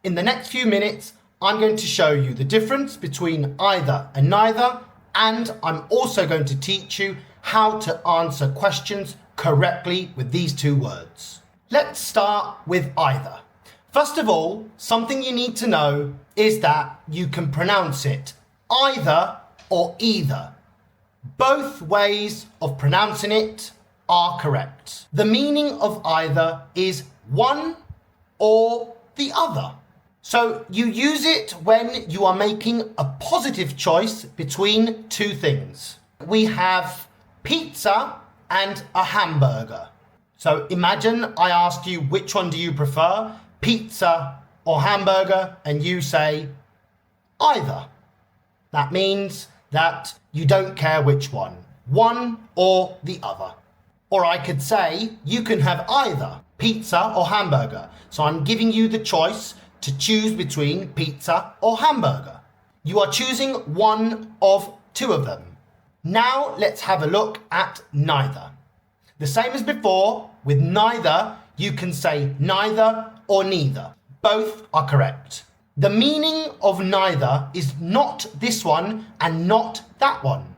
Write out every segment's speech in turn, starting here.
In the next few minutes, I'm going to show you the difference between either and neither, and I'm also going to teach you how to answer questions correctly with these two words. Let's start with either. First of all, something you need to know is that you can pronounce it either or either. Both ways of pronouncing it are correct. The meaning of either is one or the other. So you use it when you are making a positive choice between two things. We have pizza and a hamburger. So imagine I ask you, which one do you prefer, pizza or hamburger? And you say either. That means that you don't care which one or the other. Or I could say you can have either pizza or hamburger. So I'm giving you the choice to choose between pizza or hamburger. You are choosing one of two of them. Now let's have a look at neither. The same as before, with neither, you can say neither or neither. Both are correct. The meaning of neither is not this one and not that one.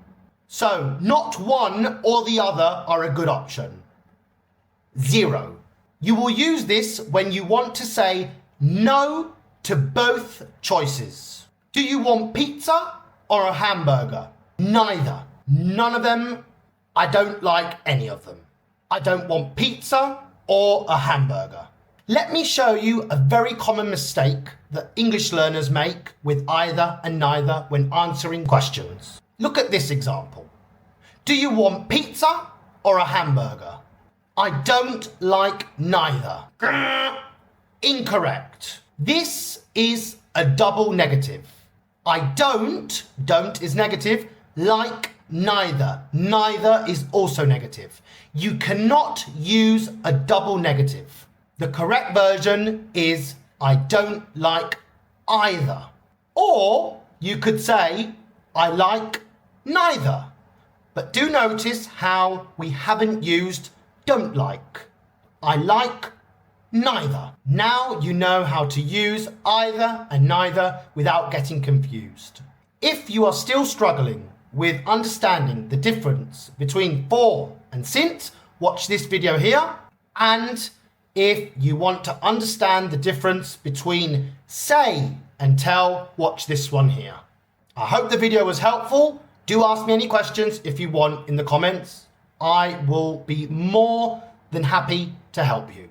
So not one or the other are a good option. Zero. You will use this when you want to say no to both choices. Do you want pizza or a hamburger? Neither. None of them. I don't like any of them. I don't want pizza or a hamburger. Let me show you a very common mistake that English learners make with either and neither when answering questions. Look at this example. Do you want pizza or a hamburger? I don't like neither. Incorrect. This is a double negative. I don't is negative, like neither. Neither is also negative. You cannot use a double negative. The correct version is I don't like either. Or you could say I like neither. But do notice how we haven't used don't like. I like neither. Now you know how to use either and neither without getting confused. If you are still struggling with understanding the difference between for and since, watch this video here. And if you want to understand the difference between say and tell, watch this one here. I hope the video was helpful. Do ask me any questions if you want in the comments. I will be more than happy to help you.